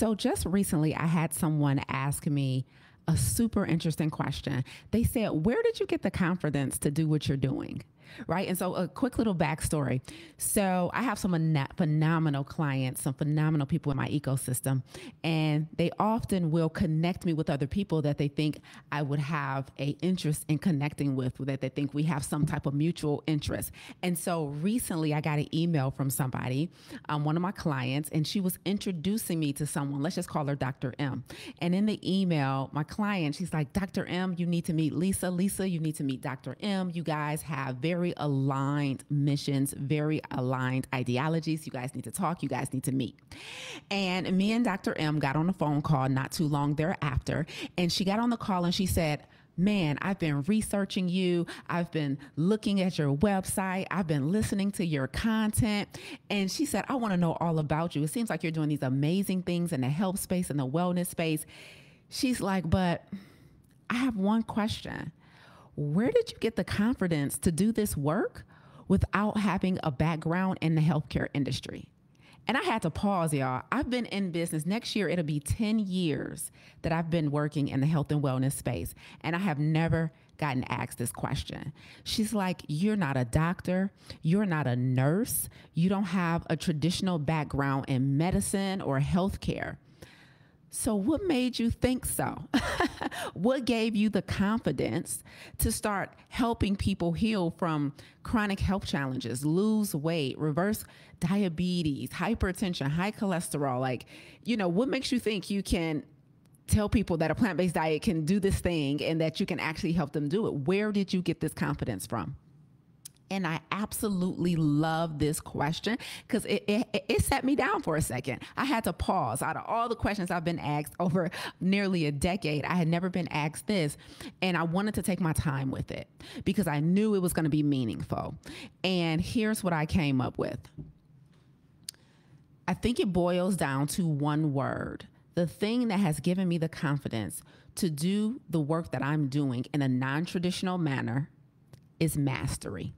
So just recently, I had someone ask me a super interesting question. They said, where did you get the confidence to do what you're doing? Right. And so a quick little backstory. So I have some phenomenal clients, some phenomenal people in my ecosystem, and they often will connect me with other people that they think I would have a interest in connecting with, that they think we have some type of mutual interest. And so recently I got an email from somebody, one of my clients, and she was introducing me to someone. Let's just call her Dr. M. And in the email, my client, she's like, Dr. M, you need to meet Lisa. Lisa, you need to meet Dr. M. You guys have very aligned missions, very aligned ideologies. You guys need to talk. You guys need to meet. And me and Dr. M got on a phone call not too long thereafter. And she got on the call and she said, man, I've been researching you. I've been looking at your website. I've been listening to your content. And she said, I want to know all about you. It seems like you're doing these amazing things in the health space and the wellness space. She's like, but I have one question. Where did you get the confidence to do this work without having a background in the healthcare industry? And I had to pause, y'all. I've been in business. Next year, it'll be 10 years that I've been working in the health and wellness space. And I have never gotten asked this question. She's like, you're not a doctor. You're not a nurse. You don't have a traditional background in medicine or healthcare. So what made you think so? What gave you the confidence to start helping people heal from chronic health challenges, lose weight, reverse diabetes, hypertension, high cholesterol? Like, what makes you think you can tell people that a plant-based diet can do this thing and that you can actually help them do it? Where did you get this confidence from? And I absolutely love this question because it set me down for a second. I had to pause. Out of all the questions I've been asked over nearly a decade, I had never been asked this. And I wanted to take my time with it because I knew it was going to be meaningful. And here's what I came up with. I think it boils down to one word. The thing that has given me the confidence to do the work that I'm doing in a non-traditional manner is mastery.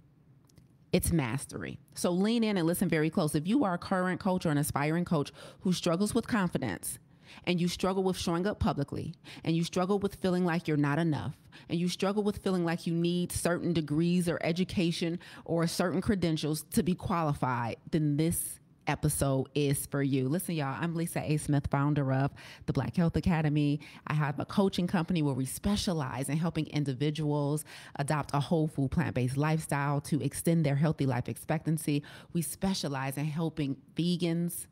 It's mastery. So lean in and listen very close. If you are a current coach or an aspiring coach who struggles with confidence, and you struggle with showing up publicly, and you struggle with feeling like you're not enough, and you struggle with feeling like you need certain degrees or education or certain credentials to be qualified, then this episode is for you. Listen, y'all, I'm Lisa A. Smith, founder of the Black Health Academy. I have a coaching company where we specialize in helping individuals adopt a whole food, plant-based lifestyle to extend their healthy life expectancy. We specialize in helping vegans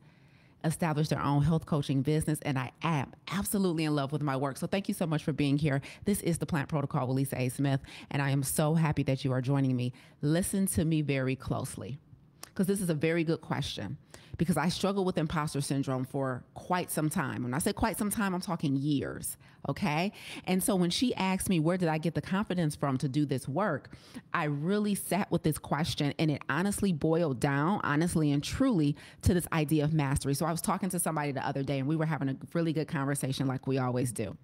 establish their own health coaching business, and I am absolutely in love with my work. So thank you so much for being here. This is The Plant Protocol with Lisa A. Smith, and I am so happy that you are joining me. Listen to me very closely, because this is a very good question, because I struggled with imposter syndrome for quite some time. When I say quite some time, I'm talking years, okay? And so when she asked me, where did I get the confidence from to do this work, I really sat with this question, and it honestly boiled down, honestly and truly, to this idea of mastery. So I was talking to somebody the other day, and we were having a really good conversation like we always do.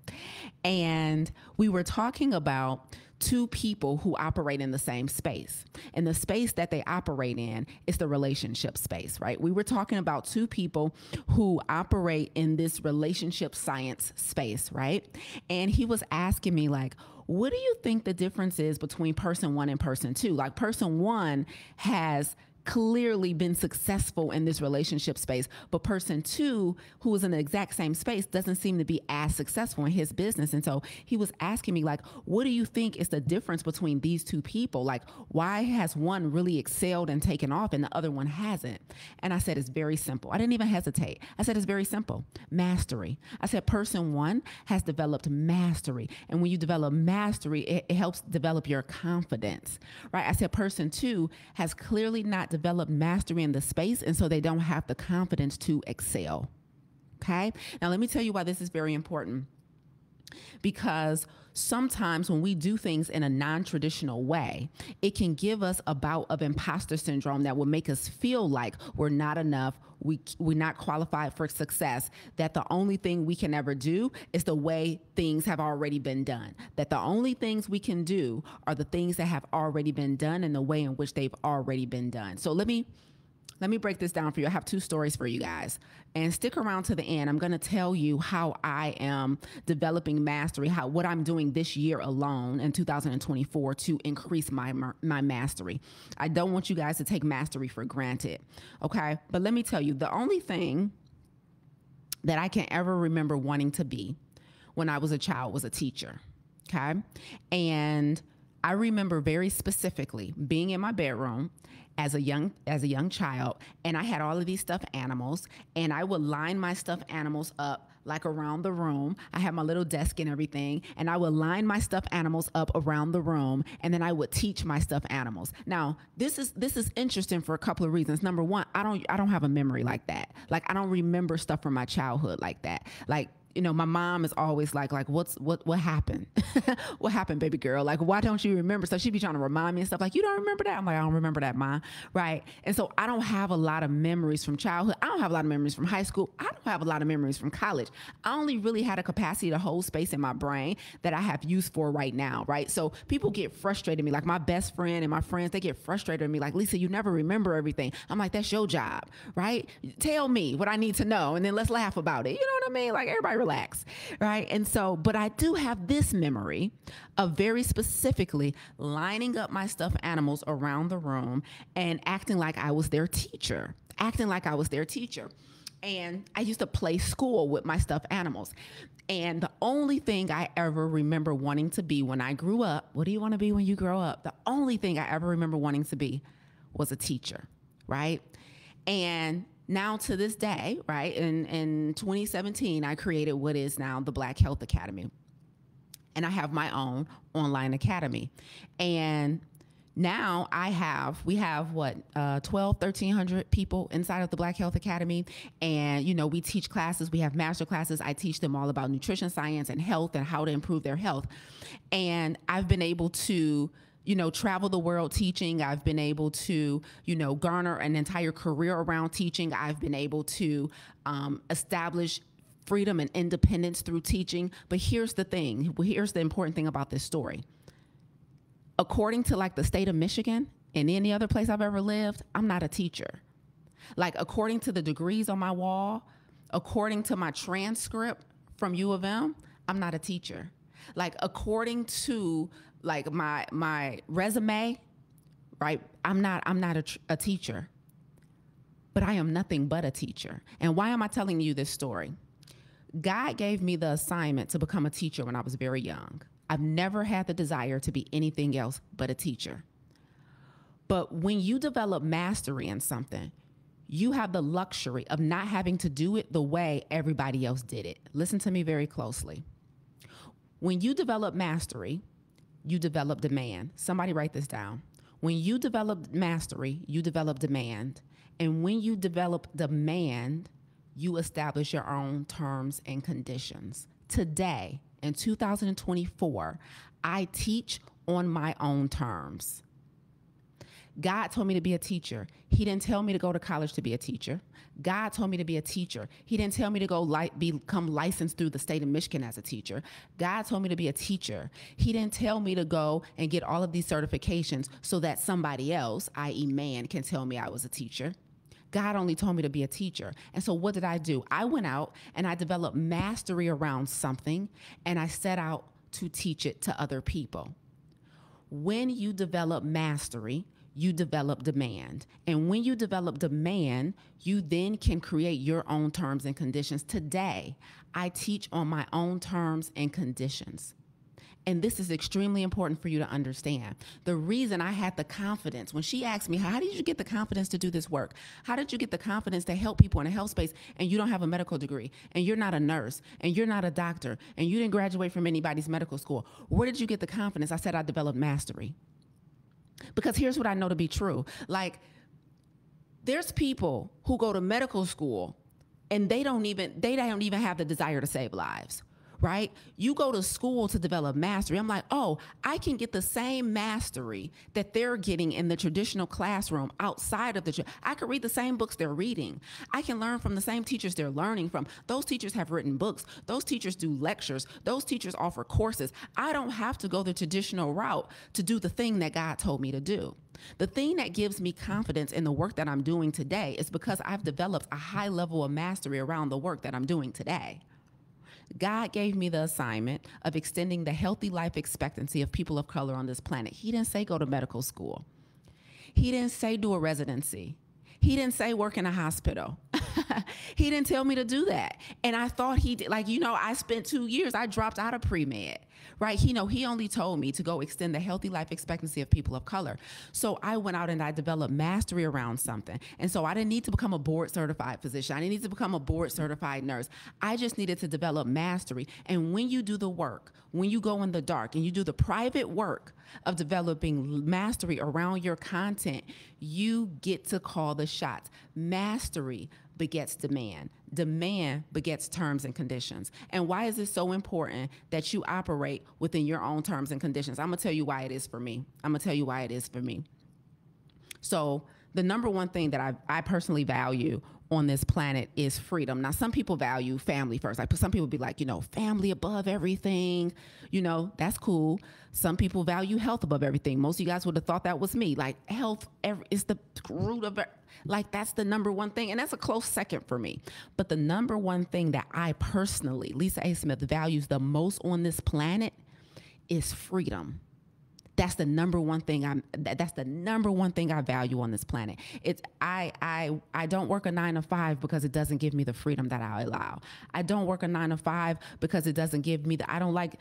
And we were talking about two people who operate in the same space. And the space that they operate in is the relationship space, right? We were talking about two people who operate in this relationship science space, right? And he was asking me, like, what do you think the difference is between person one and person two? Like, person one has clearly been successful in this relationship space, but person two, who is in the exact same space, doesn't seem to be as successful in his business. And so he was asking me, like, what do you think is the difference between these two people? Like, why has one really excelled and taken off and the other one hasn't? And I said, it's very simple. I didn't even hesitate. I said, it's very simple. Mastery. I said, person one has developed mastery. And when you develop mastery, it helps develop your confidence, right? I said, person two has clearly not developed mastery in the space, and so they don't have the confidence to excel. Okay? Now, let me tell you why this is very important. Because sometimes when we do things in a non-traditional way, it can give us a bout of imposter syndrome that will make us feel like we're not enough, we're not qualified for success, that the only thing we can ever do is the way things have already been done, that the only things we can do are the things that have already been done in the way in which they've already been done. So let me Let me break this down for you. I have two stories for you guys. And stick around to the end. I'm going to tell you how I am developing mastery, what I'm doing this year alone in 2024 to increase my mastery. I don't want you guys to take mastery for granted. Okay? But let me tell you, the only thing that I can ever remember wanting to be when I was a child was a teacher. Okay? And I remember very specifically being in my bedroom as a young child, and I had all of these stuffed animals, and I would line my stuffed animals up like around the room. I had my little desk and everything, and I would line my stuffed animals up around the room, and then I would teach my stuffed animals. Now, this is interesting for a couple of reasons. Number one, I don't have a memory like that. Like, I don't remember stuff from my childhood like that. Like, you know, my mom is always like, what happened? What happened, baby girl? Like, why don't you remember? So she'd be trying to remind me and stuff like, you don't remember that? I'm like, I don't remember that, Ma. Right? And so I don't have a lot of memories from childhood. I don't have a lot of memories from high school. I don't have a lot of memories from college. I only really had a capacity to hold space in my brain that I have use for right now, right? So people get frustrated with me. Like, my best friend and my friends, they get frustrated with me. Like, Lisa, you never remember everything. I'm like, that's your job, right? Tell me what I need to know, and then let's laugh about it. You know what I mean? Like, everybody relax, right? And so, but I do have this memory of very specifically lining up my stuffed animals around the room and acting like I was their teacher, And I used to play school with my stuffed animals. And the only thing I ever remember wanting to be when I grew up, what do you want to be when you grow up? The only thing I ever remember wanting to be was a teacher, right? And now to this day, right, in 2017, I created what is now the Black Health Academy. And I have my own online academy. And now we have what, 1,300 people inside of the Black Health Academy. And, you know, we teach classes. We have master classes. I teach them all about nutrition science and health and how to improve their health. And I've been able to, you know, travel the world teaching. I've been able to, you know, garner an entire career around teaching. I've been able to establish freedom and independence through teaching. But here's the thing. Here's the important thing about this story. According to like the state of Michigan and any other place I've ever lived, I'm not a teacher. Like, according to the degrees on my wall, according to my transcript from U of M, I'm not a teacher. Like, according to like my resume, right? I'm not a teacher, but I am nothing but a teacher. And why am I telling you this story? God gave me the assignment to become a teacher when I was very young. I've never had the desire to be anything else but a teacher. But when you develop mastery in something, you have the luxury of not having to do it the way everybody else did it. Listen to me very closely. When you develop mastery, you develop demand. Somebody write this down. When you develop mastery, you develop demand. And when you develop demand, you establish your own terms and conditions. Today, in 2024, I teach on my own terms. God told me to be a teacher. He didn't tell me to go to college to be a teacher. God told me to be a teacher. He didn't tell me to go become licensed through the state of Michigan as a teacher. God told me to be a teacher. He didn't tell me to go and get all of these certifications so that somebody else, i.e. man, can tell me I was a teacher. God only told me to be a teacher. And so what did I do? I went out and I developed mastery around something, and I set out to teach it to other people. When you develop mastery, you develop demand. And when you develop demand, you then can create your own terms and conditions. Today, I teach on my own terms and conditions. And this is extremely important for you to understand. The reason I had the confidence, when she asked me, how did you get the confidence to do this work? How did you get the confidence to help people in a health space, and you don't have a medical degree, and you're not a nurse, and you're not a doctor, and you didn't graduate from anybody's medical school? Where did you get the confidence? I said I developed mastery. Because here's what I know to be true. Like, there's people who go to medical school and they don't even have the desire to save lives. right? You go to school to develop mastery. I'm like, oh, I can get the same mastery that they're getting in the traditional classroom outside of I could read the same books they're reading. I can learn from the same teachers they're learning from. Those teachers have written books. Those teachers do lectures. Those teachers offer courses. I don't have to go the traditional route to do the thing that God told me to do. The thing that gives me confidence in the work that I'm doing today is because I've developed a high level of mastery around the work that I'm doing today. God gave me the assignment of extending the healthy life expectancy of people of color on this planet. He didn't say go to medical school. He didn't say do a residency. He didn't say work in a hospital. He didn't tell me to do that. And I thought he did. Like, I spent 2 years, I dropped out of pre-med, right? He only told me to go extend the healthy life expectancy of people of color. So I went out and I developed mastery around something. And so I didn't need to become a board certified physician. I didn't need to become a board certified nurse. I just needed to develop mastery. And when you do the work, when you go in the dark and you do the private work of developing mastery around your content, you get to call the shots. Mastery begets demand. Demand begets terms and conditions. And why is it so important that you operate within your own terms and conditions? I'm going to tell you why it is for me. So the number one thing that I personally value on this planet is freedom. Now, some people value family first. Like, some people be like, family above everything. That's cool. Some people value health above everything. Most of you guys would have thought that was me. Like, health is the root of it. Like, that's the number one thing. And that's a close second for me. But the number one thing that I personally, Lisa A. Smith, values the most on this planet is freedom. That's the number one thing I value on this planet. I don't work a 9 to 5 because it doesn't give me the freedom that I allow. I don't work a 9 to 5 because it doesn't give me I don't like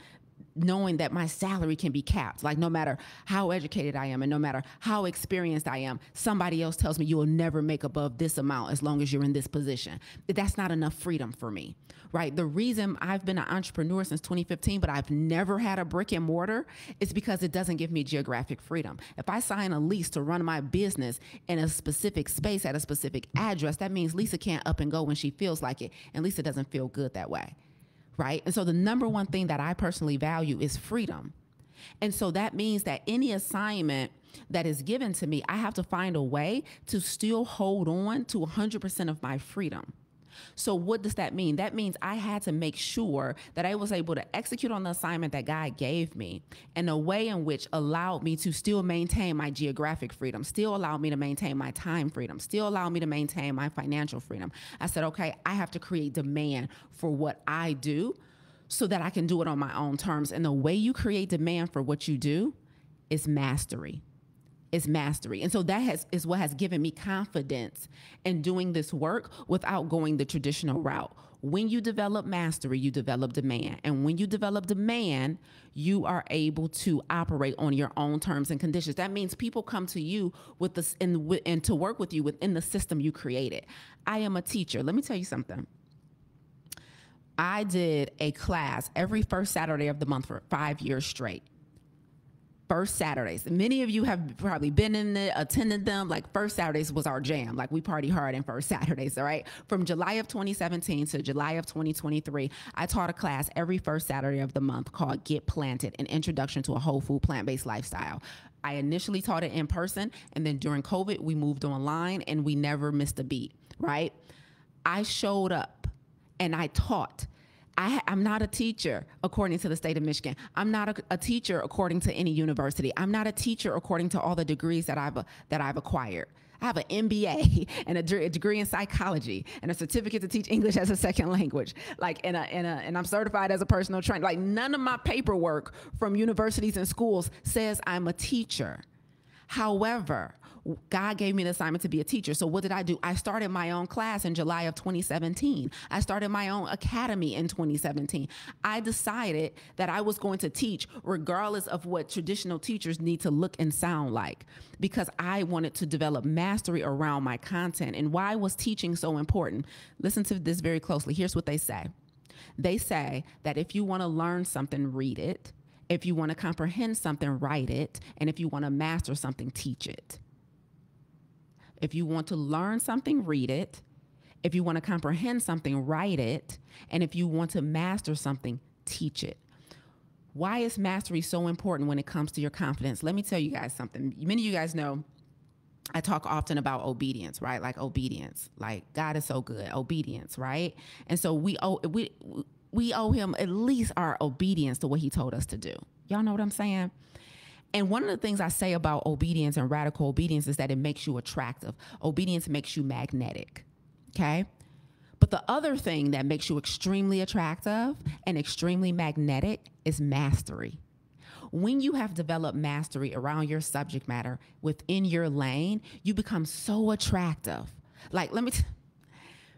knowing that my salary can be capped. Like, no matter how educated I am and no matter how experienced I am, somebody else tells me you will never make above this amount as long as you're in this position. That's not enough freedom for me, right? The reason I've been an entrepreneur since 2015, but I've never had a brick and mortar, is because it doesn't give me geographic freedom. If I sign a lease to run my business in a specific space at a specific address, that means Lisa can't up and go when she feels like it, and Lisa doesn't feel good that way. Right? And so the number one thing that I personally value is freedom. And so that means that any assignment that is given to me, I have to find a way to still hold on to 100% of my freedom. So what does that mean? That means I had to make sure that I was able to execute on the assignment that God gave me in a way in which allowed me to still maintain my geographic freedom, still allowed me to maintain my time freedom, still allowed me to maintain my financial freedom. I said, okay, I have to create demand for what I do so that I can do it on my own terms. And the way you create demand for what you do is mastery. And so that is what has given me confidence in doing this work without going the traditional route. When you develop mastery, you develop demand. And when you develop demand, you are able to operate on your own terms and conditions. That means people come to you with this and to work with you within the system you created. I am a teacher. Let me tell you something. I did a class every first Saturday of the month for 5 years straight. First Saturdays. Many of you have probably been in it, attended them. Like, First Saturdays was our jam. Like, we party hard in First Saturdays, all right? From July of 2017 to July of 2023, I taught a class every first Saturday of the month called Get Planted, an introduction to a whole food plant-based lifestyle. I initially taught it in person, and then during COVID, we moved online, and we never missed a beat, right? I showed up and I taught. I'm not a teacher according to the state of Michigan. I'm not a teacher according to any university. I'm not a teacher according to all the degrees that I've acquired. I have an MBA and a degree in psychology and a certificate to teach English as a second language. Like, and I'm certified as a personal trainer. Like, none of my paperwork from universities and schools says I'm a teacher. However, God gave me the assignment to be a teacher. So what did I do? I started my own class in July of 2017. I started my own academy in 2017. I decided that I was going to teach regardless of what traditional teachers need to look and sound like, because I wanted to develop mastery around my content. And why was teaching so important? Listen to this very closely. Here's what they say. They say that if you want to learn something, read it. If you want to comprehend something, write it. And if you want to master something, teach it. If you want to learn something, read it. If you want to comprehend something, write it. And if you want to master something, teach it. Why is mastery so important when it comes to your confidence? Let me tell you guys something. Many of you guys know I talk often about obedience, right? Like obedience, like God is so good, obedience, right? And so we owe him at least our obedience to what he told us to do. Y'all know what I'm saying? And one of the things I say about obedience and radical obedience is that it makes you attractive. Obedience makes you magnetic, okay? But the other thing that makes you extremely attractive and extremely magnetic is mastery. When you have developed mastery around your subject matter within your lane, you become so attractive. Like,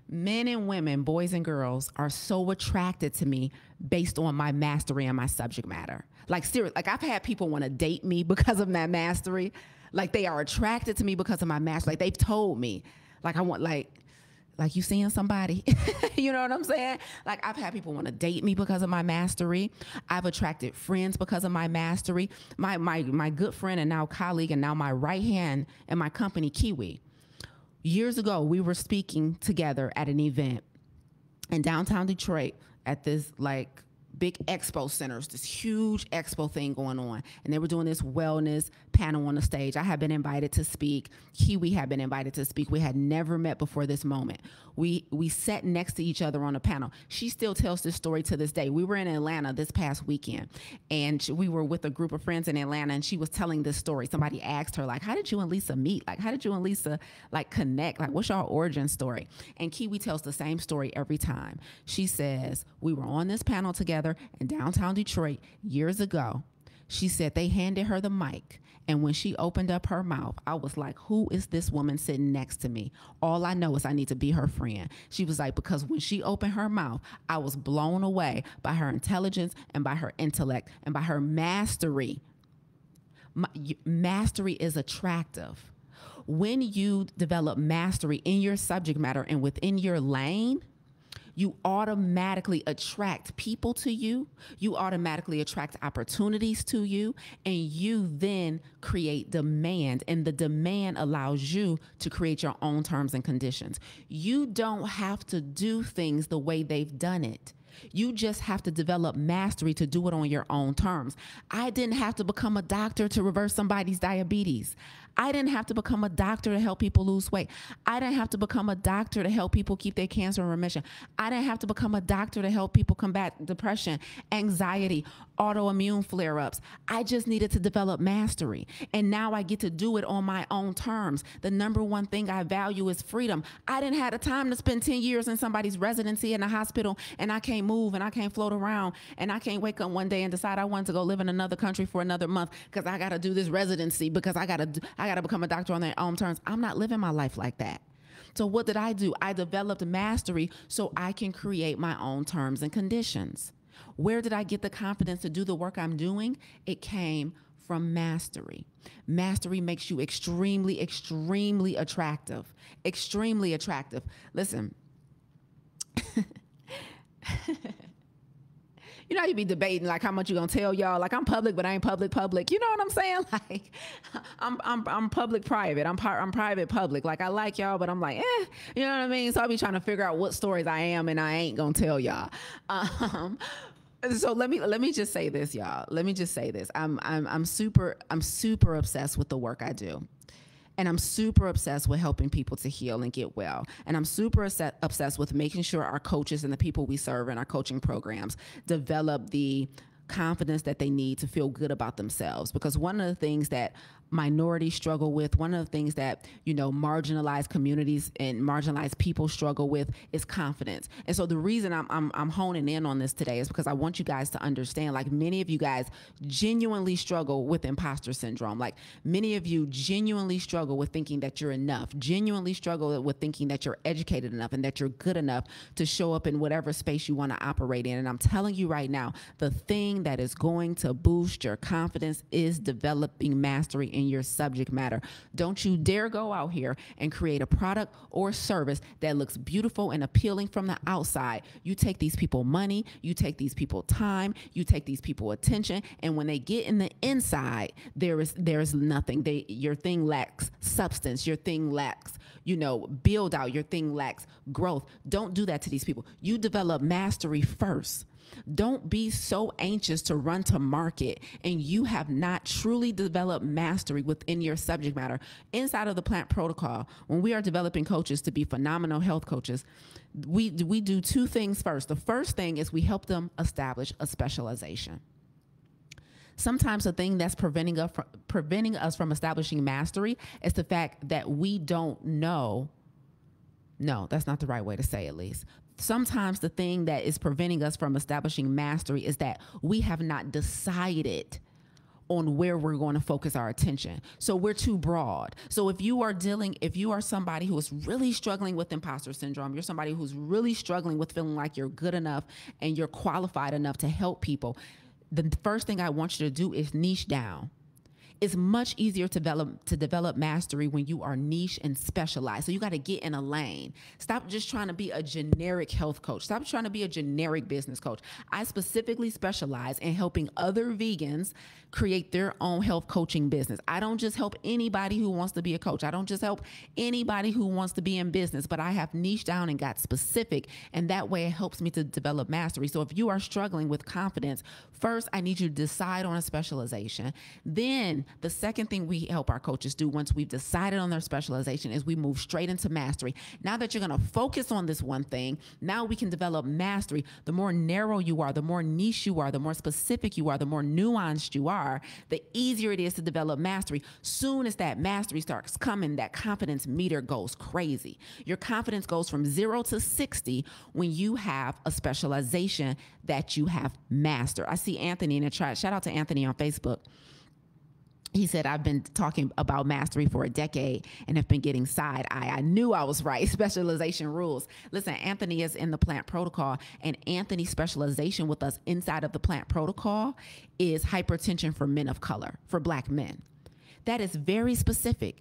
men and women, boys and girls are so attracted to me based on my mastery and my subject matter. Like, seriously, like I've had people want to date me because of my mastery. Like, they are attracted to me because of my mastery. Like, they've told me, like, I want, like you seeing somebody, you know what I'm saying? Like, I've had people want to date me because of my mastery. I've attracted friends because of my mastery. My good friend and now colleague and now my right hand in my company, Kiwi. Years ago, we were speaking together at an event in downtown Detroit at this like big expo centers, this huge expo thing going on. And they were doing this wellness panel on the stage. I had been invited to speak. Kiwi had been invited to speak. We had never met before this moment. We sat next to each other on a panel. She still tells this story to this day. We were in Atlanta this past weekend, and we were with a group of friends in Atlanta, and she was telling this story. Somebody asked her, like, how did you and Lisa meet? Like, how did you and Lisa, like, connect? Like, what's your origin story? And Kiwi tells the same story every time. She says, we were on this panel together in downtown Detroit years ago. She said they handed her the mic, and when she opened up her mouth, I was like, who is this woman sitting next to me? All I know is I need to be her friend. She was like, because when she opened her mouth, I was blown away by her intelligence and by her intellect and by her mastery. Mastery is attractive. When you develop mastery in your subject matter and within your lane, you automatically attract people to you. You automatically attract opportunities to you, and you then create demand, and the demand allows you to create your own terms and conditions. You don't have to do things the way they've done it. You just have to develop mastery to do it on your own terms. I didn't have to become a doctor to reverse somebody's diabetes. I didn't have to become a doctor to help people lose weight. I didn't have to become a doctor to help people keep their cancer in remission. I didn't have to become a doctor to help people combat depression, anxiety, autoimmune flare-ups. I just needed to develop mastery. And now I get to do it on my own terms. The number one thing I value is freedom. I didn't have the time to spend 10 years in somebody's residency in a hospital, and I can't move and I can't float around, and I can't wake up one day and decide I want to go live in another country for another month because I got to do this residency because I got to become a doctor on their own terms. I'm not living my life like that. So what did I do? I developed mastery so I can create my own terms and conditions. Where did I get the confidence to do the work I'm doing? It came from mastery. Mastery makes you extremely, extremely attractive. Extremely attractive. Listen. You know, you be debating like how much you gonna tell y'all. Like, I'm public, but I ain't public. You know what I'm saying? Like, I'm public private. I'm private public. Like, I like y'all, but I'm like, you know what I mean? So I be trying to figure out what stories I am and I ain't gonna tell y'all. So let me just say this, y'all. Let me just say this. I'm super obsessed with the work I do. And I'm super obsessed with helping people to heal and get well. And I'm super obsessed with making sure our coaches and the people we serve in our coaching programs develop the confidence that they need to feel good about themselves. Because one of the things that minorities struggle with, one of the things that, you know, marginalized communities and marginalized people struggle with is confidence. And so the reason I'm honing in on this today is because I want you guys to understand, like, many of you guys genuinely struggle with imposter syndrome. Like, many of you genuinely struggle with thinking that you're enough, genuinely struggle with thinking that you're educated enough and that you're good enough to show up in whatever space you want to operate in. And I'm telling you right now, the thing that is going to boost your confidence is developing mastery in your subject matter. Don't you dare go out here and create a product or service that looks beautiful and appealing from the outside. You take these people money, you take these people time, you take these people attention, and when they get in the inside, there is nothing. Your thing lacks substance. Your thing lacks, you know, build out. Your thing lacks growth. Don't do that to these people. You develop mastery first. Don't be so anxious to run to market and you have not truly developed mastery within your subject matter. Inside of the Plant Protocol, when we are developing coaches to be phenomenal health coaches, we do two things first. The first thing is we help them establish a specialization. Sometimes the thing that's preventing us from establishing mastery is the fact that we don't know. No, that's not the right way to say it, Lise. Sometimes the thing that is preventing us from establishing mastery is that we have not decided on where we're going to focus our attention. So we're too broad. So if you are somebody who is really struggling with imposter syndrome, you're somebody who's really struggling with feeling like you're good enough and you're qualified enough to help people, the first thing I want you to do is niche down. It's much easier to develop mastery when you are niche and specialized. So you got to get in a lane. Stop just trying to be a generic health coach. Stop trying to be a generic business coach. I specifically specialize in helping other vegans create their own health coaching business. I don't just help anybody who wants to be a coach. I don't just help anybody who wants to be in business, but I have niched down and got specific, and that way it helps me to develop mastery. So if you are struggling with confidence, first I need you to decide on a specialization. Then the second thing we help our coaches do once we've decided on their specialization is we move straight into mastery. Now that you're going to focus on this one thing, now we can develop mastery. The more narrow you are, the more niche you are, the more specific you are, the more nuanced you are, the easier it is to develop mastery. Soon as that mastery starts coming, that confidence meter goes crazy. Your confidence goes from 0 to 60 when you have a specialization that you have mastered. I see Anthony in the chat. Shout out to Anthony on Facebook. He said, I've been talking about mastery for a decade and have been getting side eye. I knew I was right. Specialization rules. Listen, Anthony is in the Plant Protocol, and Anthony's specialization with us inside of the Plant Protocol is hypertension for men of color, for Black men. That is very specific.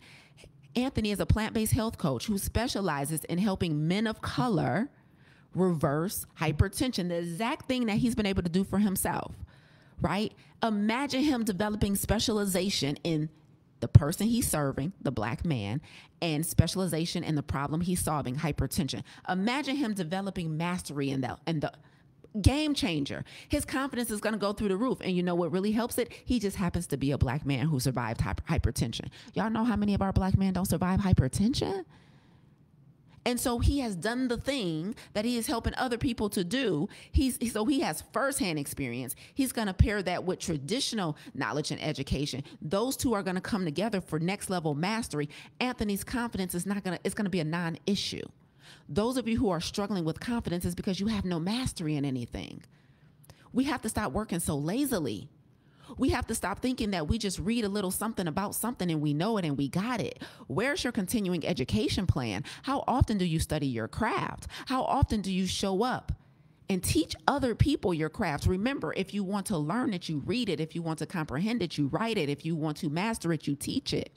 Anthony is a plant-based health coach who specializes in helping men of color reverse hypertension, the exact thing that he's been able to do for himself. Right? Imagine him developing specialization in the person he's serving, the Black man, and specialization in the problem he's solving, hypertension. Imagine him developing mastery in the game changer. His confidence is going to go through the roof. And you know what really helps it? He just happens to be a Black man who survived hypertension. Y'all know how many of our Black men don't survive hypertension? And so he has done the thing that he is helping other people to do. So he has firsthand experience. He's going to pair that with traditional knowledge and education. Those two are going to come together for next level mastery. Anthony's confidence is it's going to be a non-issue. Those of you who are struggling with confidence is because you have no mastery in anything. We have to stop working so lazily. We have to stop thinking that we just read a little something about something and we know it and we got it. Where's your continuing education plan? How often do you study your craft? How often do you show up and teach other people your craft? Remember, if you want to learn it, you read it. If you want to comprehend it, you write it. If you want to master it, you teach it.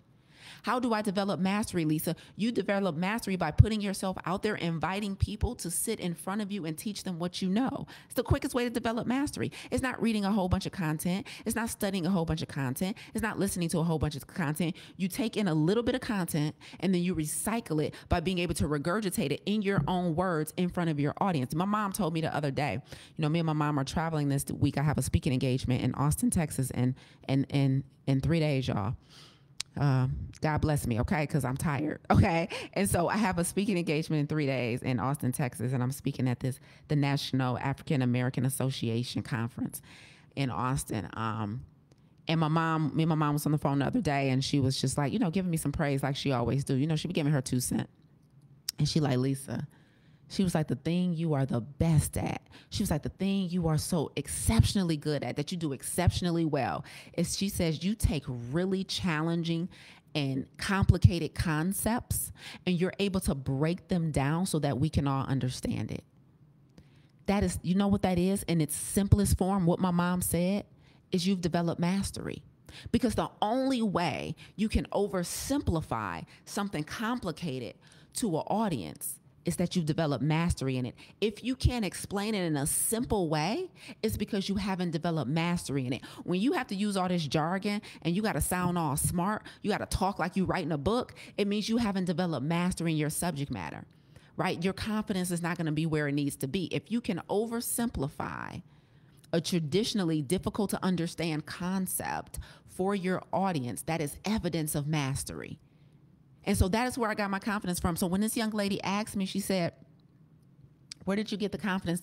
How do I develop mastery, Lisa? You develop mastery by putting yourself out there, inviting people to sit in front of you and teach them what you know. It's the quickest way to develop mastery. It's not reading a whole bunch of content. It's not studying a whole bunch of content. It's not listening to a whole bunch of content. You take in a little bit of content and then you recycle it by being able to regurgitate it in your own words in front of your audience. My mom told me the other day, me and my mom are traveling this week. I have a speaking engagement in Austin, Texas, in 3 days, y'all. God bless me, okay, because I'm tired, okay? And so I have a speaking engagement in 3 days in Austin, Texas, and I'm speaking at the National African American Association Conference in Austin. And me and my mom was on the phone the other day, and she was just like, giving me some praise like she always do. She be giving her 2 cents. And she like, Lisa, she was like, the thing you are the best at, she was like, the thing you are so exceptionally good at, that you do exceptionally well, is she says you take really challenging and complicated concepts and you're able to break them down so that we can all understand it. That is, you know what that is in its simplest form? What my mom said is you've developed mastery. Because the only way you can oversimplify something complicated to an audience is that you've developed mastery in it. If you can't explain it in a simple way, it's because you haven't developed mastery in it. When you have to use all this jargon and you got to sound all smart, you got to talk like you writing a book, it means you haven't developed mastery in your subject matter, right? Your confidence is not going to be where it needs to be. If you can oversimplify a traditionally difficult to understand concept for your audience, that is evidence of mastery. And so that is where I got my confidence from. So when this young lady asked me, she said, where did you get the confidence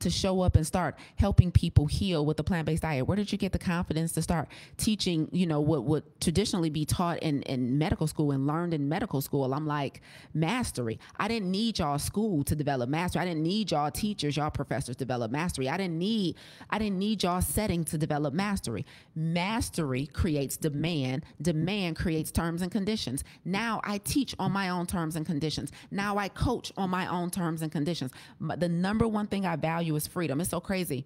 to show up and start helping people heal with the plant-based diet? Where did you get the confidence to start teaching, you know, what would traditionally be taught in medical school and learned in medical school? I'm like, mastery. I didn't need y'all school to develop mastery. I didn't need y'all teachers, y'all professors to develop mastery. I didn't need y'all setting to develop mastery. Mastery creates demand. Demand creates terms and conditions. Now I teach on my own terms and conditions. Now I coach on my own terms and conditions. The number one thing I value is freedom. It's so crazy.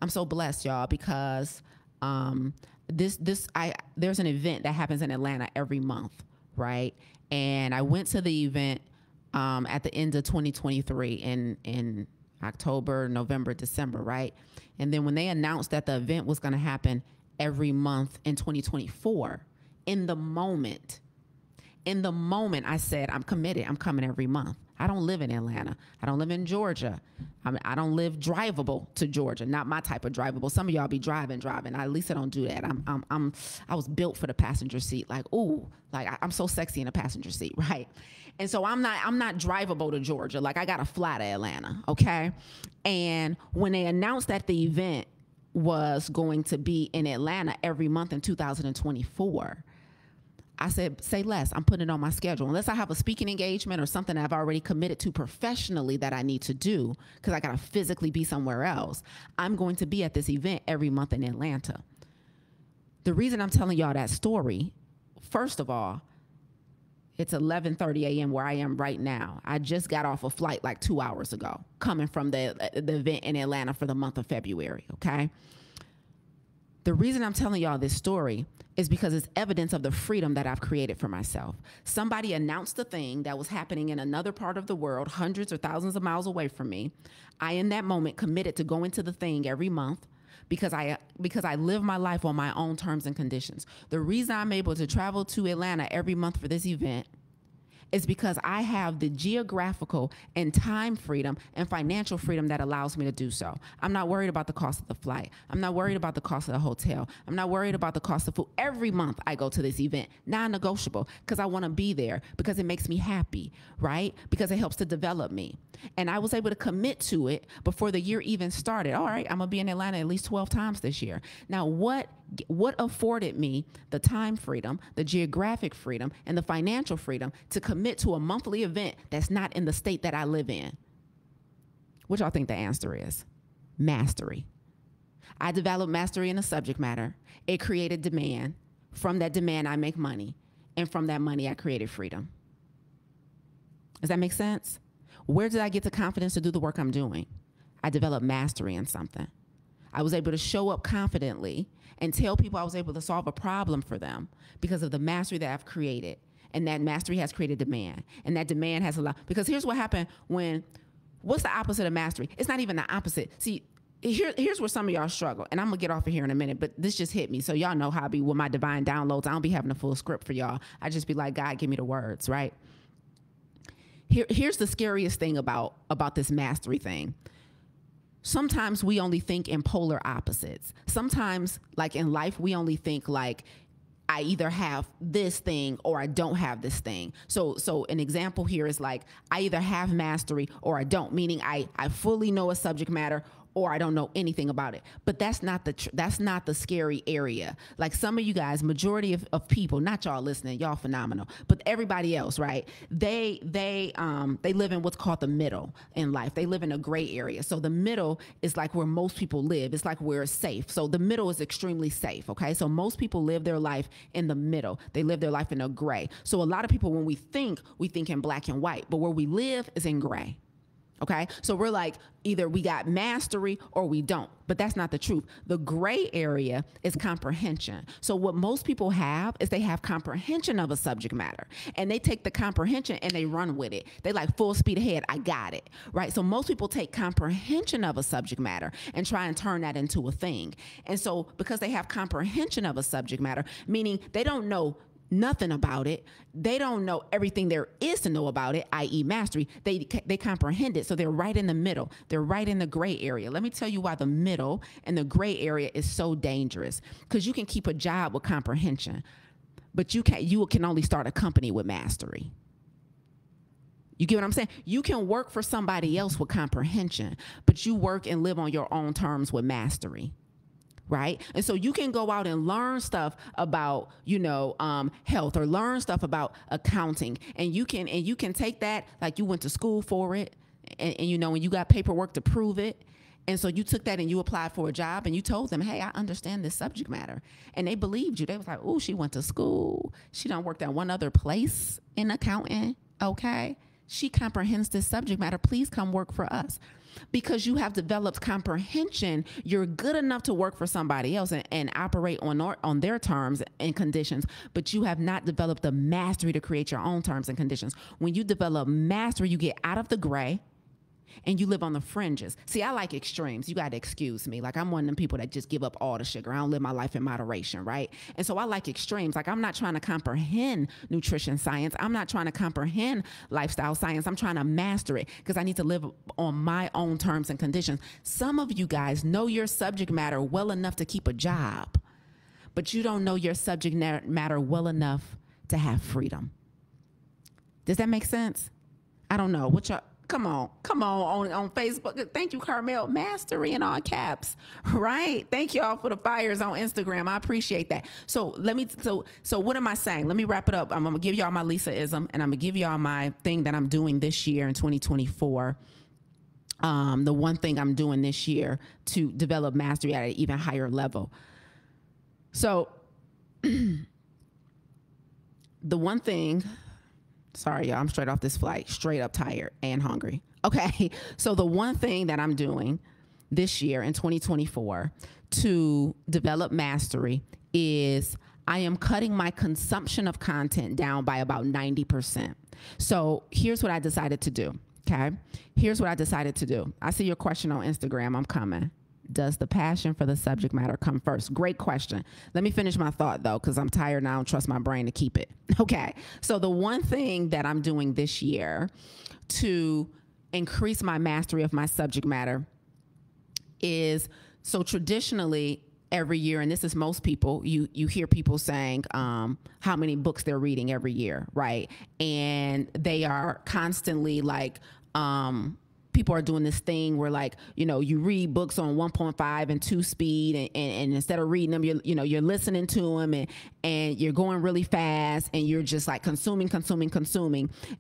I'm so blessed, y'all, because there's an event that happens in Atlanta every month, right? And I went to the event at the end of 2023 in October, November, December, right? And then when they announced that the event was going to happen every month in 2024, in the moment, I said, I'm committed. I'm coming every month. I don't live in Atlanta. I don't live in Georgia. I don't live drivable to Georgia. Not my type of drivable. Some of y'all be driving. At least I don't do that. I was built for the passenger seat. Like, ooh, like I'm so sexy in a passenger seat, right? And so I'm not drivable to Georgia. Like I got to fly to Atlanta, okay? And when they announced that the event was going to be in Atlanta every month in 2024, I said, say less. I'm putting it on my schedule. Unless I have a speaking engagement or something I've already committed to professionally that I need to do because I got to physically be somewhere else, I'm going to be at this event every month in Atlanta. The reason I'm telling y'all that story, first of all, it's 11:30 a.m. where I am right now. I just got off a flight like 2 hours ago, coming from the event in Atlanta for the month of February, okay? The reason I'm telling y'all this story is because it's evidence of the freedom that I've created for myself. Somebody announced a thing that was happening in another part of the world, hundreds or thousands of miles away from me. I, in that moment, committed to going to the thing every month because I live my life on my own terms and conditions. The reason I'm able to travel to Atlanta every month for this event is because I have the geographical and time freedom and financial freedom that allows me to do so. I'm not worried about the cost of the flight. I'm not worried about the cost of the hotel. I'm not worried about the cost of food. Every month I go to this event, non-negotiable, because I want to be there, because it makes me happy, right? Because it helps to develop me. And I was able to commit to it before the year even started. All right, I'm going to be in Atlanta at least 12 times this year. Now, what afforded me the time freedom, the geographic freedom, and the financial freedom to commit to a monthly event that's not in the state that I live in? What y'all think the answer is? Mastery. I developed mastery in the subject matter. It created demand. From that demand, I make money. And from that money, I created freedom. Does that make sense? Where did I get the confidence to do the work I'm doing? I developed mastery in something. I was able to show up confidently and tell people I was able to solve a problem for them because of the mastery that I've created. And that mastery has created demand. And that demand has allowed, because here's what happened what's the opposite of mastery? It's not even the opposite. See, here's where some of y'all struggle. And I'm going to get off of here in a minute, but this just hit me. So y'all know how I be with my divine downloads. I don't be having a full script for y'all. I just be like, God, give me the words, right? Here's the scariest thing about this mastery thing. Sometimes we only think in polar opposites. Sometimes, like in life, we only think like, I either have this thing or I don't have this thing. So an example here is like, I either have mastery or I don't, meaning I fully know a subject matter or I don't know anything about it. But that's not the scary area. Like some of you guys, majority of people, not y'all listening, y'all phenomenal, but everybody else, right? They live in what's called the middle in life. They live in a gray area. So the middle is like where most people live. It's like where it's safe. So the middle is extremely safe, okay? So most people live their life in the middle. They live their life in a gray. So a lot of people, when we think in black and white, but where we live is in gray. Okay, so we're like, either we got mastery or we don't, but that's not the truth. The gray area is comprehension. So what most people have is they have comprehension of a subject matter, and they take the comprehension and they run with it. They like full speed ahead. I got it, right? So most people take comprehension of a subject matter and try and turn that into a thing. And so because they have comprehension of a subject matter, meaning they don't know nothing about it. They don't know everything there is to know about it, i.e. mastery. They comprehend it. So they're right in the middle. They're right in the gray area. Let me tell you why the middle and the gray area is so dangerous. Because you can keep a job with comprehension, but you can only start a company with mastery. You get what I'm saying? You can work for somebody else with comprehension, but you work and live on your own terms with mastery. Right? And so you can go out and learn stuff about, health, or learn stuff about accounting. And you can take that, like you went to school for it, and you got paperwork to prove it. And so you took that and you applied for a job and you told them, hey, I understand this subject matter. And they believed you. They was like, oh, she went to school. She done worked at one other place in accounting. Okay. She comprehends this subject matter. Please come work for us. Because you have developed comprehension, you're good enough to work for somebody else and operate on their terms and conditions, but you have not developed the mastery to create your own terms and conditions. When you develop mastery, you get out of the gray and you live on the fringes. See, I like extremes. You got to excuse me. Like, I'm one of them people that just give up all the sugar. I don't live my life in moderation, right? And so I like extremes. Like, I'm not trying to comprehend nutrition science. I'm not trying to comprehend lifestyle science. I'm trying to master it because I need to live on my own terms and conditions. Some of you guys know your subject matter well enough to keep a job, but you don't know your subject matter well enough to have freedom. Does that make sense? I don't know. What y'all... Come on on Facebook. Thank you, Carmel. Mastery in all caps, right? Thank you all for the fires on Instagram. I appreciate that. So what am I saying? Let me wrap it up. I'm gonna give y'all my Lisa-ism, and I'm gonna give y'all my thing that I'm doing this year in 2024. The one thing I'm doing this year to develop mastery at an even higher level. So the one thing... Sorry, y'all, I'm straight off this flight, straight up tired and hungry. Okay, so the one thing that I'm doing this year in 2024 to develop mastery is I am cutting my consumption of content down by about 90%. So here's what I decided to do, okay? Here's what I decided to do. I see your question on Instagram. I'm coming. Does the passion for the subject matter come first? Great question. Let me finish my thought, though, because I'm tired now. I don't trust my brain to keep it. Okay. So the one thing that I'm doing this year to increase my mastery of my subject matter is, so traditionally every year, and this is most people, you hear people saying how many books they're reading every year, right? And they are constantly like, people are doing this thing where, like, you read books on 1.5 and 2 speed, and instead of reading them, you're listening to them, and you're going really fast, and you're just like consuming.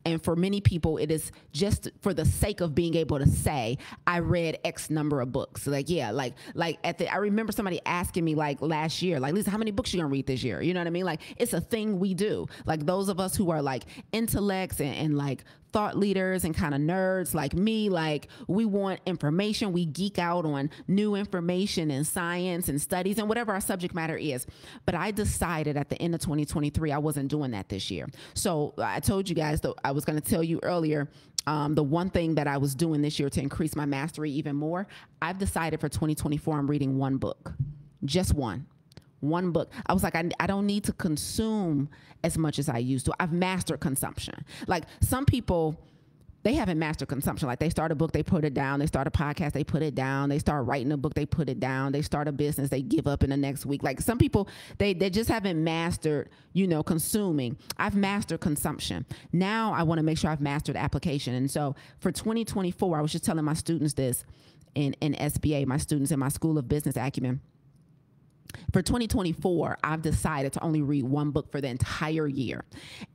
And for many people, it is just for the sake of being able to say, I read X number of books. Like, yeah, I remember somebody asking me like last year, like, Lisa, how many books you gonna read this year? You know what I mean? Like, it's a thing we do. Like, those of us who are like intellects and like thought leaders and kind of nerds like me, like, we want information. We geek out on new information and science and studies and whatever our subject matter is. But I decided at the end of 2023, I wasn't doing that this year. So I told you guys, though, I was going to tell you earlier, the one thing that I was doing this year to increase my mastery even more, I've decided for 2024, I'm reading one book, just one book. I was like, I don't need to consume as much as I used to. I've mastered consumption. Like, some people, they haven't mastered consumption. Like, they start a book, they put it down. They start a podcast, they put it down. They start writing a book, they put it down. They start a business, they give up in the next week. Like, some people, they just haven't mastered, consuming. I've mastered consumption. Now I want to make sure I've mastered application. And so for 2024, I was just telling my students this in SBA, my students in my School of Business Acumen. For 2024, I've decided to only read one book for the entire year.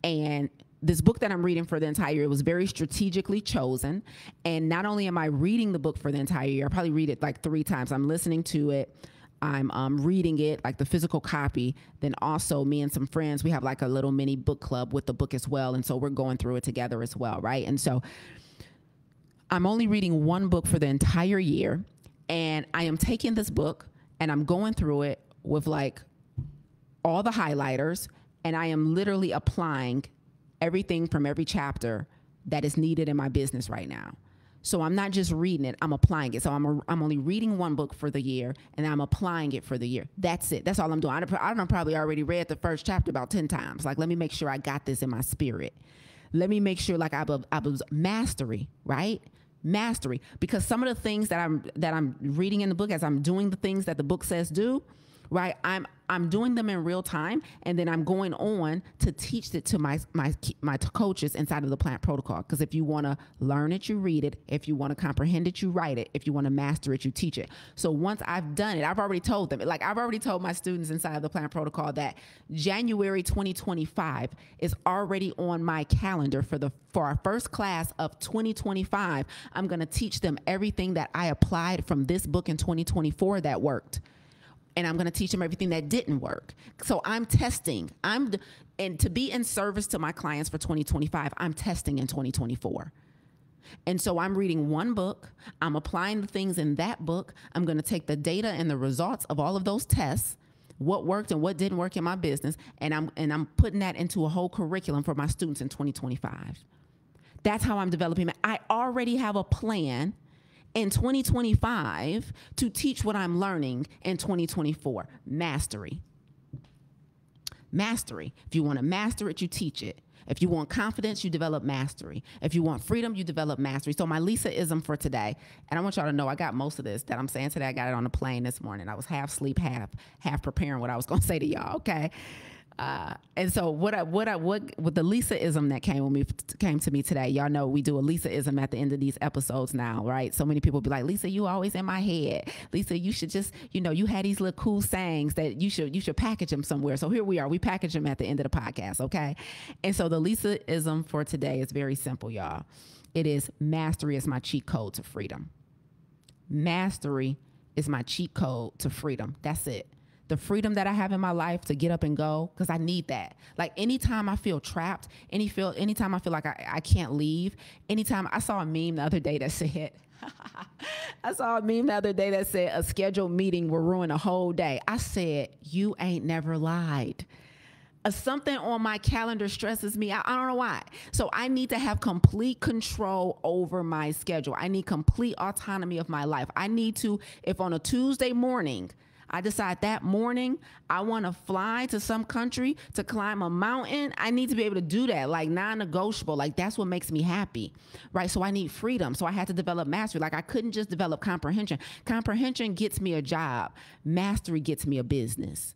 And this book that I'm reading for the entire year was very strategically chosen. And not only am I reading the book for the entire year, I probably read it like 3 times. I'm listening to it. I'm reading it, like the physical copy. Then also me and some friends, we have like a little mini book club with the book as well. And so we're going through it together as well, right? And so I'm only reading one book for the entire year. And I am taking this book and I'm going through it with like all the highlighters, and I am literally applying everything from every chapter that is needed in my business right now. So I'm not just reading it, I'm applying it. So I'm only reading one book for the year, and I'm applying it for the year. That's it. That's all I'm doing. I don't probably already read the first chapter about 10 times. Like, let me make sure I got this in my spirit. Let me make sure, like, I was mastery, right? Mastery. Because some of the things that I'm reading in the book, as I'm doing the things that the book says do, right? I'm doing them in real time, and then I'm going on to teach it to my coaches inside of the Plant Protocol. Because if you want to learn it, you read it. If you want to comprehend it, you write it. If you want to master it, you teach it. So once I've done it, I've already told them. Like, I've already told my students inside of the Plant Protocol that January 2025 is already on my calendar for our first class of 2025. I'm going to teach them everything that I applied from this book in 2024 that worked. And I'm going to teach them everything that didn't work. So I'm testing. And to be in service to my clients for 2025, I'm testing in 2024. And so I'm reading one book. I'm applying the things in that book. I'm going to take the data and the results of all of those tests, what worked and what didn't work in my business, and I'm putting that into a whole curriculum for my students in 2025. That's how I'm developing. I already have a plan in 2025 to teach what I'm learning in 2024. Mastery. Mastery. If you want to master it, you teach it. If you want confidence, you develop mastery. If you want freedom, you develop mastery. So my Lisa-ism for today, and I want y'all to know I got most of this that I'm saying today. I got it on the plane this morning. I was half asleep, half preparing what I was going to say to y'all, okay? And so what the Lisa-ism that came to me today, y'all know we do a Lisa-ism at the end of these episodes now, right? So many people be like, Lisa, you always in my head. Lisa, you should just, you had these little cool sayings that you should package them somewhere. So here we are, we package them at the end of the podcast, okay? And so the Lisa-ism for today is very simple, y'all. It is mastery is my cheat code to freedom. Mastery is my cheat code to freedom. That's it. The freedom that I have in my life to get up and go, because I need that. Like, anytime I feel trapped, anytime I feel like I can't leave, anytime I saw a meme the other day that said, a scheduled meeting will ruin a whole day. I said, you ain't never lied. Something on my calendar stresses me out. I don't know why. So I need to have complete control over my schedule. I need complete autonomy of my life. I need to, if on a Tuesday morning, I decide that morning I want to fly to some country to climb a mountain, I need to be able to do that, like non-negotiable. Like, that's what makes me happy, right? So I need freedom. So I had to develop mastery. Like, I couldn't just develop comprehension. Comprehension gets me a job. Mastery gets me a business,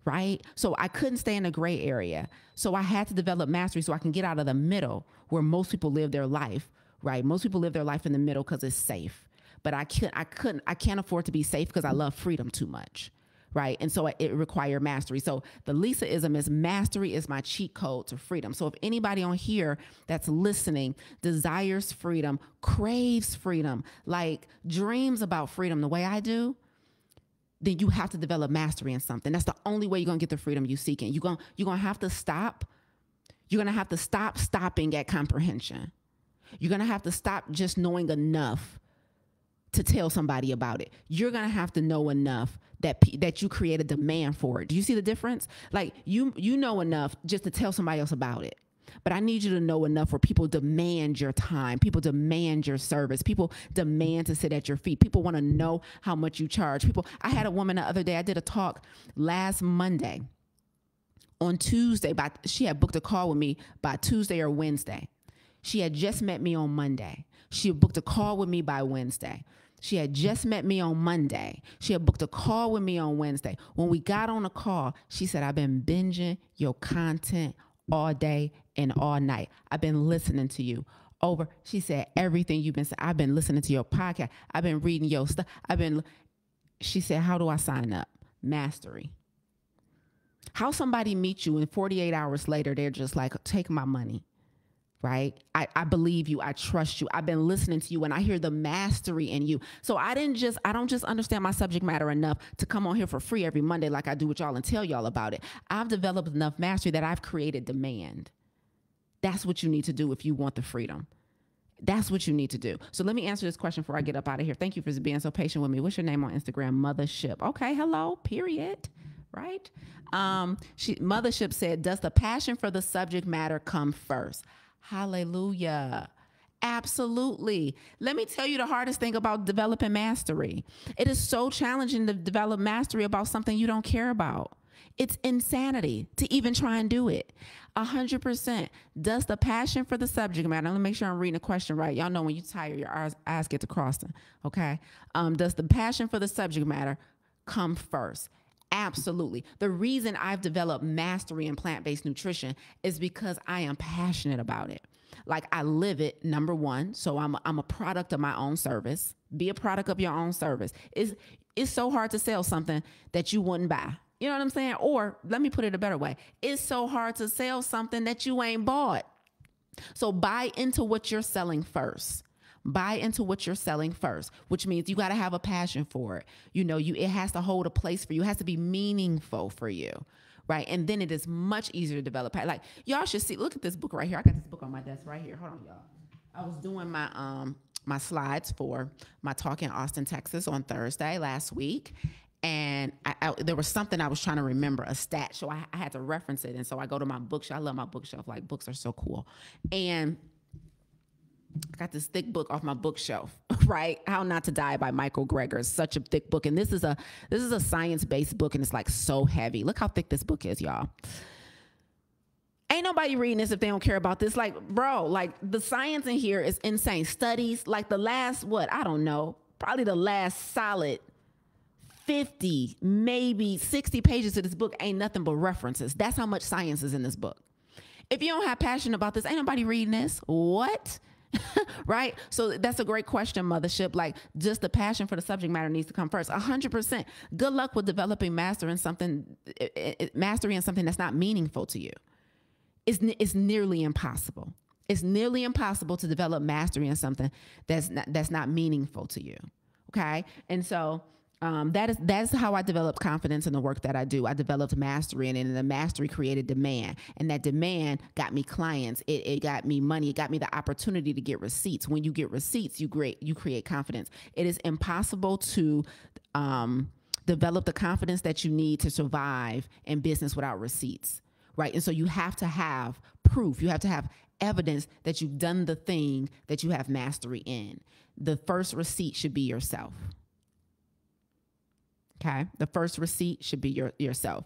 right? So I couldn't stay in a gray area. So I had to develop mastery so I can get out of the middle where most people live their life, right? Most people live their life in the middle because it's safe. But I can't afford to be safe because I love freedom too much, right? And so it requires mastery. So the Lisa-ism is mastery is my cheat code to freedom. So if anybody on here that's listening desires freedom, craves freedom, like dreams about freedom the way I do, then you have to develop mastery in something. That's the only way you're going to get the freedom you're seeking. You're going to have to stop. You're going to have to stop stopping at comprehension. You're going to have to stop just knowing enough to tell somebody about it. You're going to have to know enough that you create a demand for it. Do you see the difference? Like, you know enough just to tell somebody else about it. But I need you to know enough where people demand your time. People demand your service. People demand to sit at your feet. People want to know how much you charge. I had a woman the other day, I did a talk last Monday. On Tuesday, she had booked a call with me by Tuesday or Wednesday. She had just met me on Monday. She had booked a call with me by Wednesday. She had just met me on Monday. She had booked a call with me on Wednesday. When we got on a call, she said, I've been binging your content all day and all night. I've been listening to you over. She said, everything you've been saying. I've been listening to your podcast. I've been reading your stuff. She said, how do I sign up? Mastery. How somebody meets you and 48 hours later, they're just like, take my money. Right? I believe you. I trust you. I've been listening to you and I hear the mastery in you. So I don't just understand my subject matter enough to come on here for free every Monday like I do with y'all and tell y'all about it. I've developed enough mastery that I've created demand. That's what you need to do if you want the freedom. That's what you need to do. So let me answer this question before I get up out of here. Thank you for being so patient with me. What's your name on Instagram? Mothership. Okay. Hello. Period. Right? Mothership said, does the passion for the subject matter come first? Hallelujah. Absolutely. Let me tell you the hardest thing about developing mastery. It is so challenging to develop mastery about something you don't care about. It's insanity to even try and do it. 100%. Does the passion for the subject matter, let me make sure I'm reading the question right. Y'all know when you tire, your eyes get to crossing, okay? Does the passion for the subject matter come first? Absolutely. The reason I've developed mastery in plant-based nutrition is because I am passionate about it. Like I live it, number one. So I'm a product of my own service. Be a product of your own service. It's so hard to sell something that you wouldn't buy. You know what I'm saying? Or let me put it a better way. It's so hard to sell something that you ain't bought. So buy into what you're selling first. Buy into what you're selling first, which means you got to have a passion for it. You know, it has to hold a place for you. It has to be meaningful for you, right? And then it is much easier to develop. Like y'all should see, look at this book right here. I got this book on my desk right here. Hold on, y'all. I was doing my slides for my talk in Austin, Texas on Thursday last week. And there was something I was trying to remember, a stat. So I had to reference it. And so I go to my bookshelf. I love my bookshelf. Like books are so cool. And I got this thick book off my bookshelf, right? How Not to Die by Michael Greger. It's such a thick book. And this is a science-based book, and it's like so heavy. Look how thick this book is, y'all. Ain't nobody reading this if they don't care about this. Like, bro, like the science in here is insane. Studies, like the last, I don't know, probably the last solid 50, maybe 60 pages of this book ain't nothing but references. That's how much science is in this book. If you don't have passion about this, ain't nobody reading this. What? Right? So that's a great question, Mothership. Like, just the passion for the subject matter needs to come first. 100%. Good luck with developing mastery in something that's not meaningful to you. It's nearly impossible. It's nearly impossible to develop mastery in something that's not meaningful to you. Okay? And so that's how I developed confidence in the work that I do. I developed mastery, and the mastery created demand, and that demand got me clients. It got me money. It got me the opportunity to get receipts. When you get receipts, you create confidence. It is impossible to develop the confidence that you need to survive in business without receipts, right? And so you have to have proof. You have to have evidence that you've done the thing that you have mastery in. The first receipt should be yourself. Okay, the first receipt should be yourself.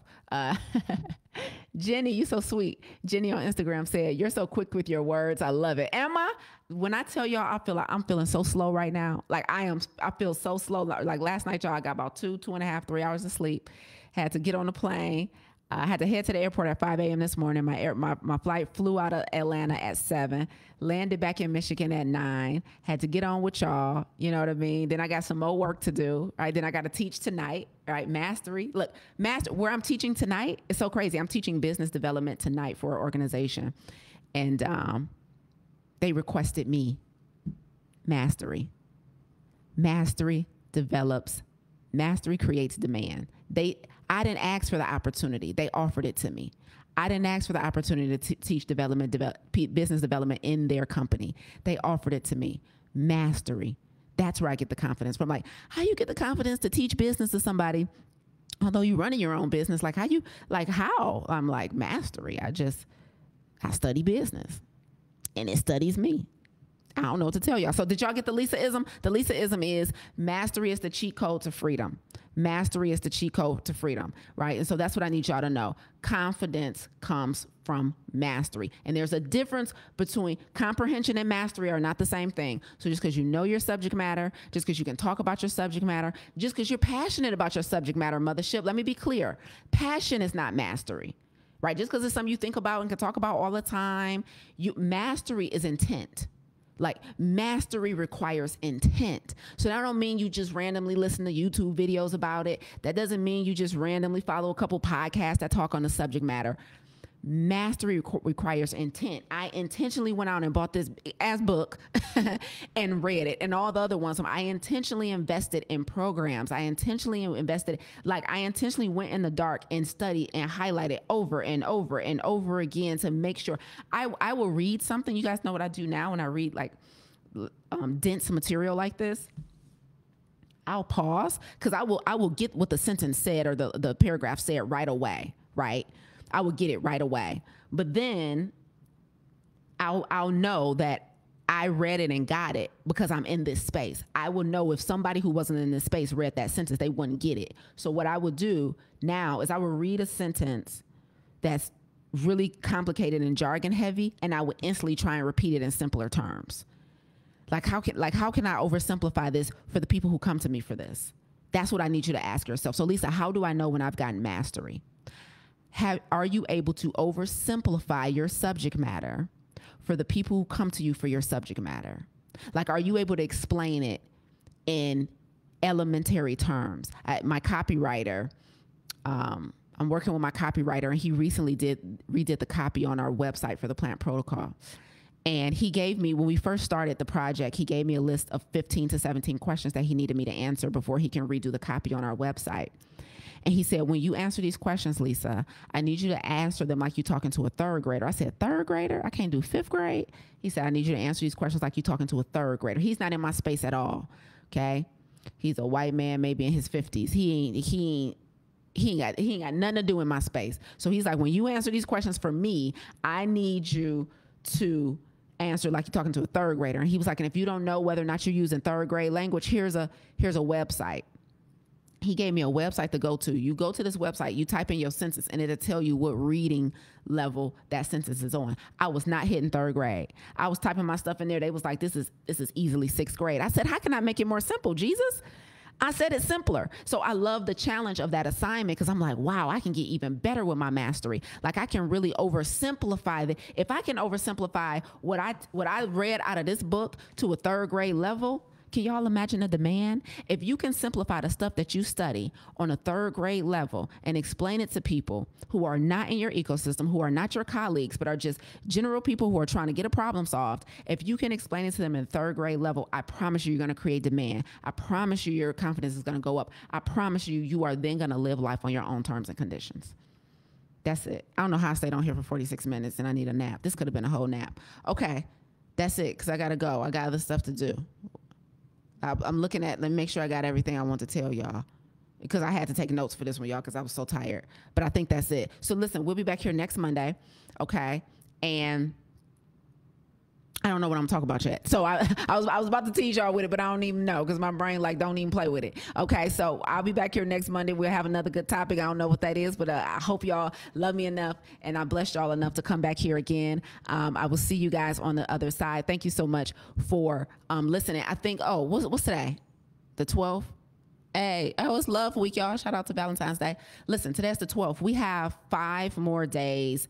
Jenny, you so sweet. Jenny on Instagram said, "You're so quick with your words. I love it." Am I? When I tell y'all, I feel like I'm feeling so slow right now. Like I feel so slow. Like last night, y'all, I got about 2.5, 3 hours of sleep. Had to get on the plane. I had to head to the airport at 5 a.m. this morning. My flight flew out of Atlanta at 7, landed back in Michigan at 9, had to get on with y'all, you know what I mean? Then I got some more work to do, right? Then I got to teach tonight, right? Mastery. Look, where I'm teaching tonight is so crazy. I'm teaching business development tonight for an organization. And they requested me mastery. Mastery develops. Mastery creates demand. I didn't ask for the opportunity. They offered it to me. I didn't ask for the opportunity to teach business development in their company. They offered it to me. Mastery. That's where I get the confidence from. Like, how you get the confidence to teach business to somebody, although you're running your own business? Like, how? I'm like, mastery. I study business, and it studies me. I don't know what to tell y'all. So did y'all get the Lisa-ism? The Lisa-ism is mastery is the cheat code to freedom. Mastery is the cheat code to freedom, right? And so that's what I need y'all to know. Confidence comes from mastery. And there's a difference between comprehension and mastery are not the same thing. So just because you know your subject matter, just because you can talk about your subject matter, just because you're passionate about your subject matter, Mothership, let me be clear. Passion is not mastery, right? Just because it's something you think about and can talk about all the time. Mastery is intent. Like, mastery requires intent. So that don't mean you just randomly listen to YouTube videos about it. That doesn't mean you just randomly follow a couple podcasts that talk on the subject matter. Mastery requires intent. I intentionally went out and bought this as book and read it, and all the other ones. I intentionally invested in programs. I intentionally went in the dark and studied and highlighted over and over and over again to make sure. I will read something. You guys know what I do now when I read like dense material like this. I'll pause because I will get what the sentence said or the paragraph said right away, right? I will get it right away. But then I'll know that I read it and got it because I'm in this space. I will know if somebody who wasn't in this space read that sentence, they wouldn't get it. So what I would do now is I would read a sentence that's really complicated and jargon heavy, and I would instantly try and repeat it in simpler terms. Like how can I oversimplify this for the people who come to me for this? That's what I need you to ask yourself. So Lisa, how do I know when I've gotten mastery? Are you able to oversimplify your subject matter for the people who come to you for your subject matter? Like, are you able to explain it in elementary terms? My copywriter, I'm working with my copywriter, and he recently redid the copy on our website for the Plant Protocol. And he gave me, when we first started the project, he gave me a list of 15 to 17 questions that he needed me to answer before he can redo the copy on our website. And he said, when you answer these questions, Lisa, I need you to answer them like you're talking to a third grader. I said, third grader? I can't do fifth grade? He said, I need you to answer these questions like you're talking to a third grader. He's not in my space at all, okay? He's a white man, maybe in his 50s. He ain't got nothing to do in my space. So he's like, when you answer these questions for me, I need you to answer like you're talking to a third grader. And he was like, and if you don't know whether or not you're using third grade language, here's a website. He gave me a website to go to. You go to this website, you type in your sentence, and it'll tell you what reading level that sentence is on. I was not hitting third grade. I was typing my stuff in there. They was like, this is easily sixth grade. I said, how can I make it more simple, Jesus? I said it's simpler. So I love the challenge of that assignment because I'm like, wow, I can get even better with my mastery. Like I can really oversimplify it. If I can oversimplify what I read out of this book to a third grade level, can y'all imagine the demand? If you can simplify the stuff that you study on a third grade level and explain it to people who are not in your ecosystem, who are not your colleagues, but are just general people who are trying to get a problem solved, if you can explain it to them in third grade level, I promise you, you're going to create demand. I promise you, your confidence is going to go up. I promise you, you are then going to live life on your own terms and conditions. That's it. I don't know how I stayed on here for 46 minutes and I need a nap. This could have been a whole nap. Okay, that's it, because I got to go. I got other stuff to do. I'm looking at, let me make sure I got everything I want to tell y'all, because I had to take notes for this one, y'all, because I was so tired. But I think that's it. So listen, we'll be back here next Monday, okay? And I don't know what I'm talking about yet. So I was about to tease y'all with it, but I don't even know because my brain like don't even play with it. Okay, so I'll be back here next Monday. We'll have another good topic. I don't know what that is, but I hope y'all love me enough and I blessed y'all enough to come back here again. I will see you guys on the other side. Thank you so much for listening. I think, what's today? The 12th? Hey, it's Love Week, y'all. Shout out to Valentine's Day. Listen, today's the 12th. We have 5 more days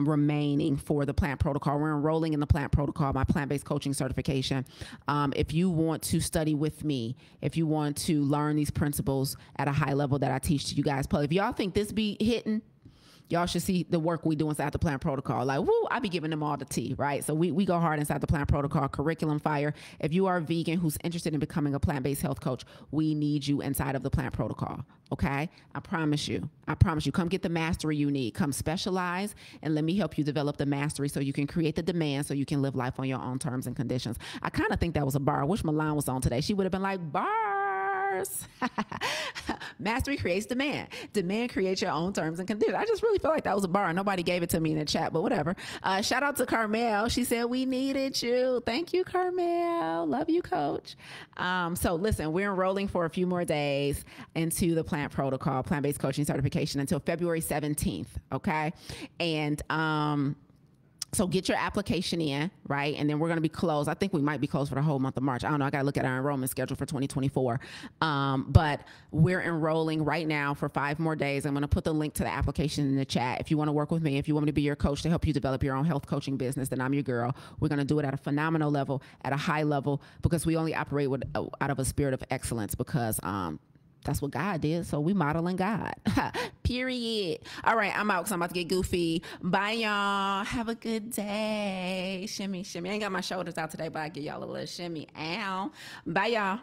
remaining for the Plant Protocol. We're enrolling in the Plant Protocol, my plant-based coaching certification. If you want to study with me, if you want to learn these principles at a high level that I teach to you guys, if y'all think this be hitting, y'all should see the work we do inside the Plant Protocol. Like, woo, I be giving them all the tea, right? So we go hard inside the Plant Protocol, curriculum fire. If you are a vegan who's interested in becoming a plant-based health coach, we need you inside of the Plant Protocol, okay? I promise you. Come get the mastery you need. Come specialize, and let me help you develop the mastery so you can create the demand so you can live life on your own terms and conditions. I kind of think that was a bar. I wish Milan was on today. She would have been like, bars. Mastery creates demand. Demand creates your own terms and conditions. I just really feel like that was a bar. Nobody gave it to me in the chat, but whatever. Shout out to Carmel. She said, we needed you. Thank you, Carmel. Love you, coach. So listen, we're enrolling for a few more days into the Plant Protocol, plant-based coaching certification until February 17th. Okay. And, so get your application in, right? And then we're going to be closed. I think we might be closed for the whole month of March. I don't know. I got to look at our enrollment schedule for 2024. But we're enrolling right now for 5 more days. I'm going to put the link to the application in the chat. If you want to work with me, if you want me to be your coach to help you develop your own health coaching business, then I'm your girl. We're going to do it at a phenomenal level, at a high level, because we only operate out of a spirit of excellence, because that's what God did. So we modeling God. Period. All right, I'm out because I'm about to get goofy. Bye, y'all. Have a good day. Shimmy, shimmy. I ain't got my shoulders out today, but I give y'all a little shimmy. Ow. Bye, y'all.